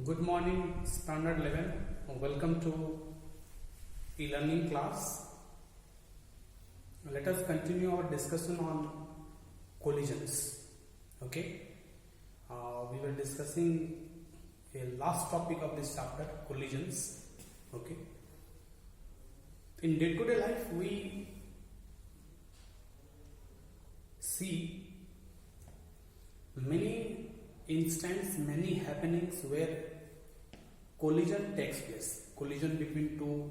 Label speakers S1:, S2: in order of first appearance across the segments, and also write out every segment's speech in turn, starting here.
S1: Good morning, Standard 11. Welcome to e-learning class. Let us continue our discussion on collisions. Okay, we were discussing a last topic of this chapter, collisions. Okay, in day-to-day life, we see many instances, many happenings where collision takes place. Collision between two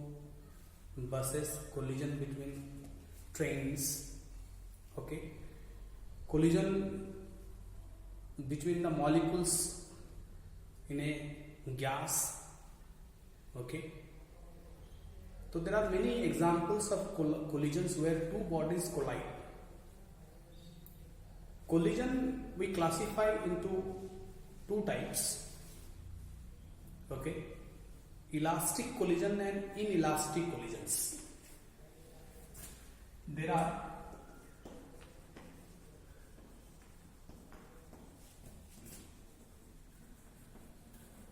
S1: buses, collision between trains, okay, collision between the molecules in a gas, okay. So there are many examples of collisions where two bodies collide. Collision we classify into two types, okay, elastic collision and inelastic collisions. There are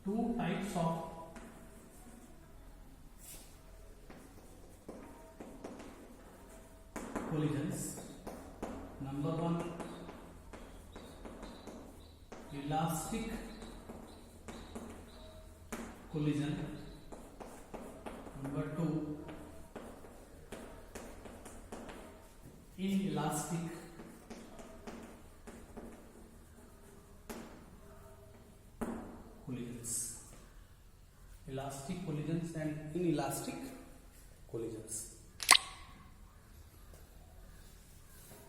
S1: two types of collisions. Number one, elastic collision. Number two, inelastic collisions. Elastic collisions and inelastic collisions.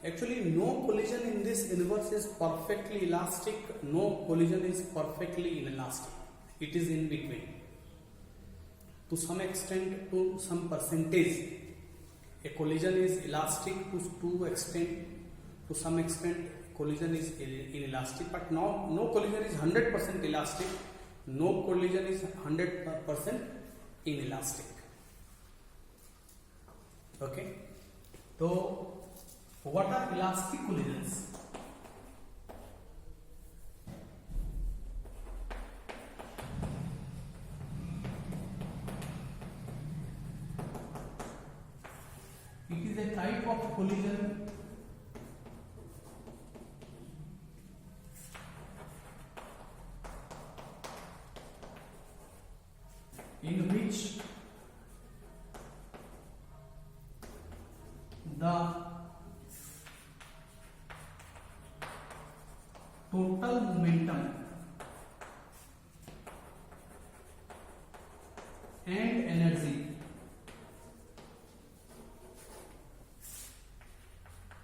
S1: Actually, no collision in this universe is perfectly elastic, no collision is perfectly inelastic. It is in between. To some extent, to some percentage, a collision is elastic to some extent collision is inelastic, but no collision is 100% elastic, no collision is 100% inelastic. Okay, so what are elastic collisions? It is a type of collision in which the total momentum and energy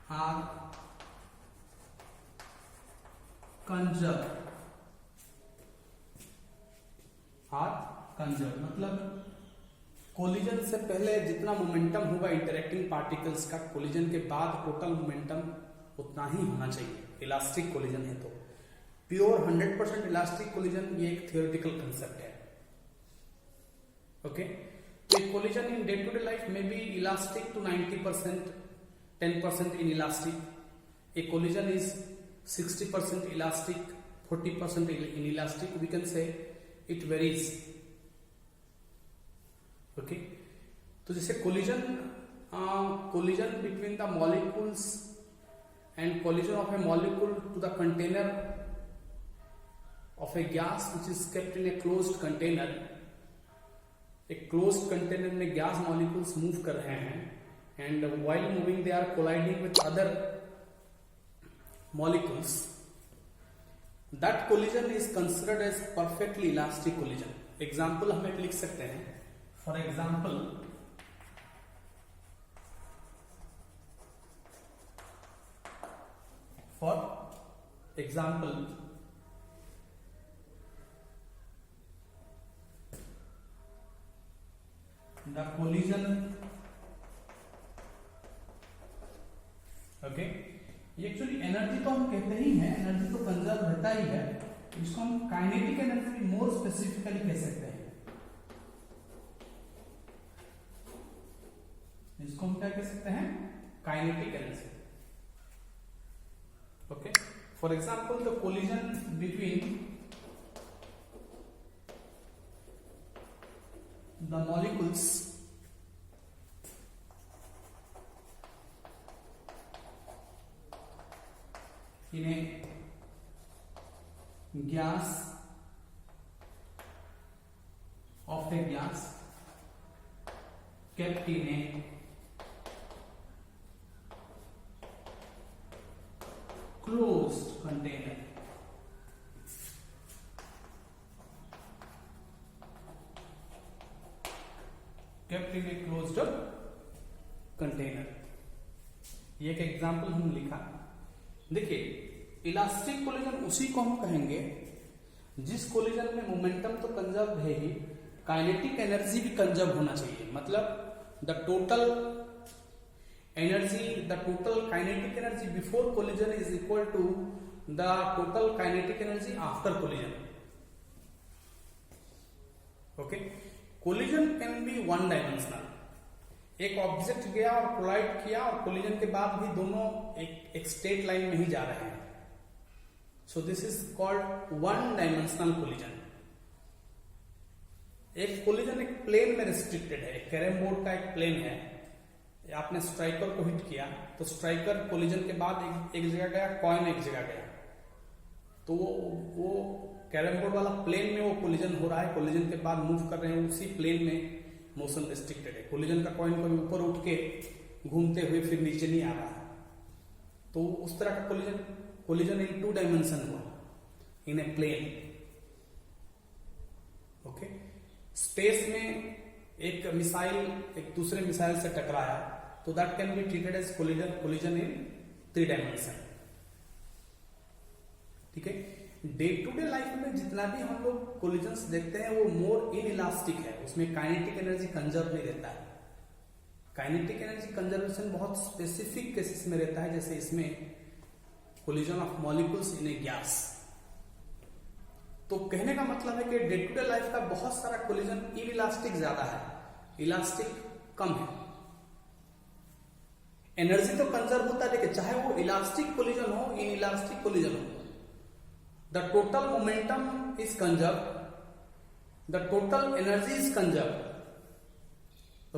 S1: are conserved. मतलब collision से पहले जितना momentum होगा interacting particles का, collision के बाद total momentum उतना ही होना चाहिए. इलास्टिक कोलिजन है तो प्योर 100% इलास्टिक कोलिजन ये एक थियोरेटिकल कंसेप्ट है. ओके, तो collision in day to day life में be elastic to 90%, 10% inelastic. A collision is 60% elastic, 40% inelastic. We can say it varies. Okay, तो जैसे collision between the molecules and collision of a molecule to the container of a gas which is kept in a closed container. एक closed container में gas molecules move कर रहे हैं, and while moving they are colliding with other molecules. That collision is considered as perfectly elastic collision. Example हम एक लिख सकते हैं. For example, the collision, okay, ये एक्चुअली एनर्जी तो हम कहते ही हैं, एनर्जी तो कंजर्व रहता ही है. इसको हम काइनेटिक एनर्जी मोर स्पेसिफिकली कह सकते हैं. इसको हम क्या कह सकते हैं? Kinetic energy. Okay, for example the collision between the molecules in a gas of a gas kept in a closed container. Kept in a closed container. ये एक एग्जाम्पल हम लिखा. देखिए, इलास्टिक कोलिजन उसी को हम कहेंगे जिस कोलिजन में मोमेंटम तो कंजर्व है ही, काइनेटिक एनर्जी भी कंजर्व होना चाहिए. मतलब the total kinetic energy before collision is equal to the total kinetic energy after collision. Okay, collision can be one dimensional. एक ऑब्जेक्ट गया और कोलाइड किया और कोलिजन के बाद भी दोनों एक स्ट्रेट लाइन में ही जा रहे हैं. So this is called one dimensional collision. एक कोलिजन एक प्लेन में रिस्ट्रिक्टेड है. एक कैरम बोर्ड का एक प्लेन है, आपने स्ट्राइकर को हिट किया तो स्ट्राइकर कोलिजन के बाद एक जगह गया, कॉइन एक जगह गया, तो वो कैरम बोर्ड वाला प्लेन में वो कोलिजन हो रहा है. कोलिजन के बाद मूव कर रहे हैं, उसी प्लेन में मोशन रिस्ट्रिक्टेड है. कोलिजन का कॉइन कभी ऊपर उठ के घूमते हुए फिर नीचे नहीं आ रहा है. तो उस तरह का कोलिजन इन टू डायमेंशन हुआ in a plane. Okay, space में एक मिसाइल एक दूसरे मिसाइल से टकराया तो that can be treated as collision in 3 dimension. ठीक है. डे टू डे लाइफ में जितना भी हम लोग कोलिजन्स देखते हैं वो मोर इनइलास्टिक है. उसमें काइनेटिक एनर्जी कंजर्व नहीं रहता है. काइनेटिक एनर्जी कंजर्वेशन बहुत स्पेसिफिक केसेस में रहता है, जैसे इसमें collision of molecules in A gas. तो कहने का मतलब है कि डे टू डे लाइफ का बहुत सारा कोलिजन इनइलास्टिक ज्यादा है, इलास्टिक कम है. एनर्जी तो कंजर्व होता है, लेकिन चाहे वो इलास्टिक कोलिजन हो इनइलास्टिक कोलिजन हो, the total momentum is conserved, the total energy is conserved.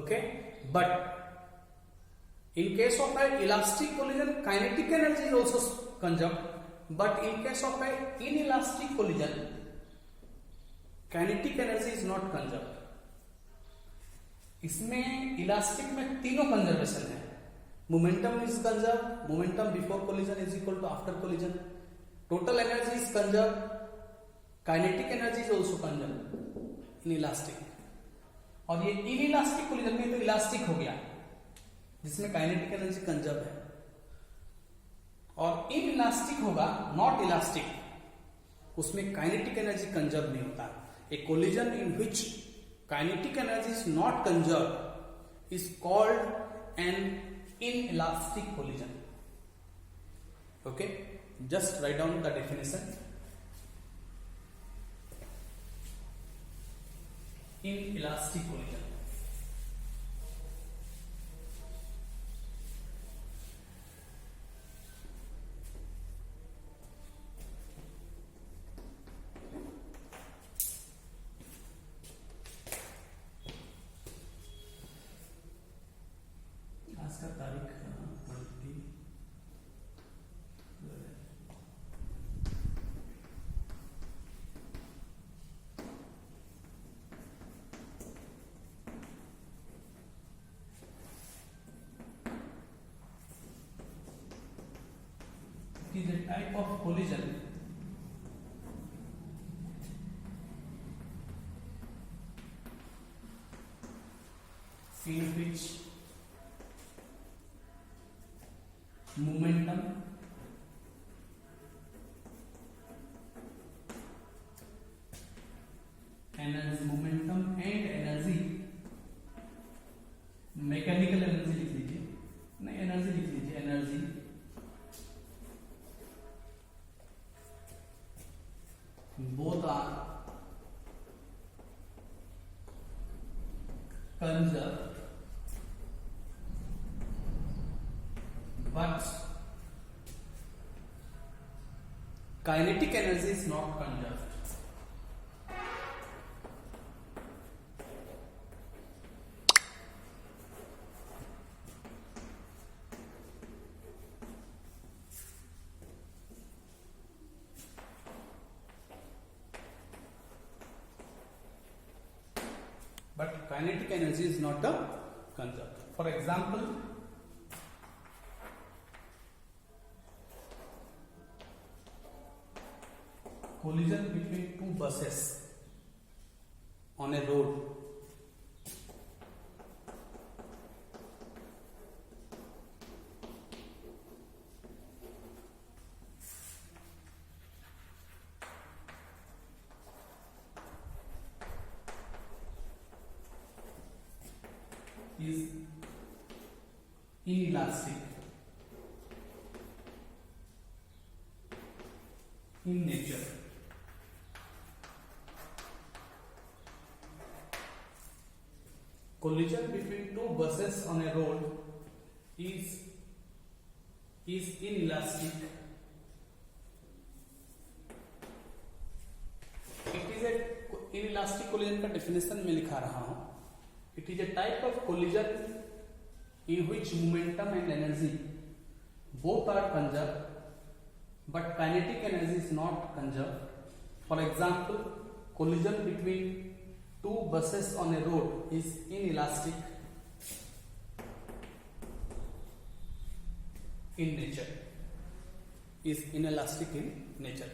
S1: Okay, but in case of an elastic collision kinetic energy is also conserved, but in case of an inelastic collision kinetic energy is not conserved. इसमें elastic में तीनों conservation है. Momentum is conserve, momentum before collision is equal to after collision, total energy is conserve, kinetic energy is also conserve in elastic. और ये inelastic collision में तो elastic हो गया जिसमें काइनेटिक एनर्जी कंजर्व है, और इनइलास्टिक होगा नॉट इलास्टिक, उसमें काइनेटिक एनर्जी कंजर्व नहीं होता. A collision in which kinetic energy is not conserve is called an inelastic collision. Okay, just write down the definition. Inelastic collision. आज का तारीख 20 is a type of collision in which momentum and energy, mechanical energy लिख लीजिए, नहीं energy लिख लीजिए, energy both are conserved but kinetic energy is not conserved. kinetic energy is not conserved. For example, collision between two buses on a road is inelastic in nature. Collision between two buses on a road is inelastic. It is a inelastic collision का definition में लिखा रहा हूं. It is a type of collision in which momentum and energy both are conserved, but kinetic energy is not conserved. For example, collision between two buses on a road is inelastic in nature. Is inelastic in nature.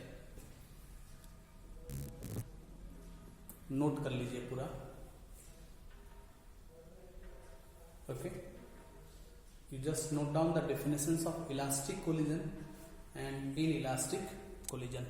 S1: Note कर लीजिए पूरा. Okay, you just note down the definitions of elastic collision and inelastic collision.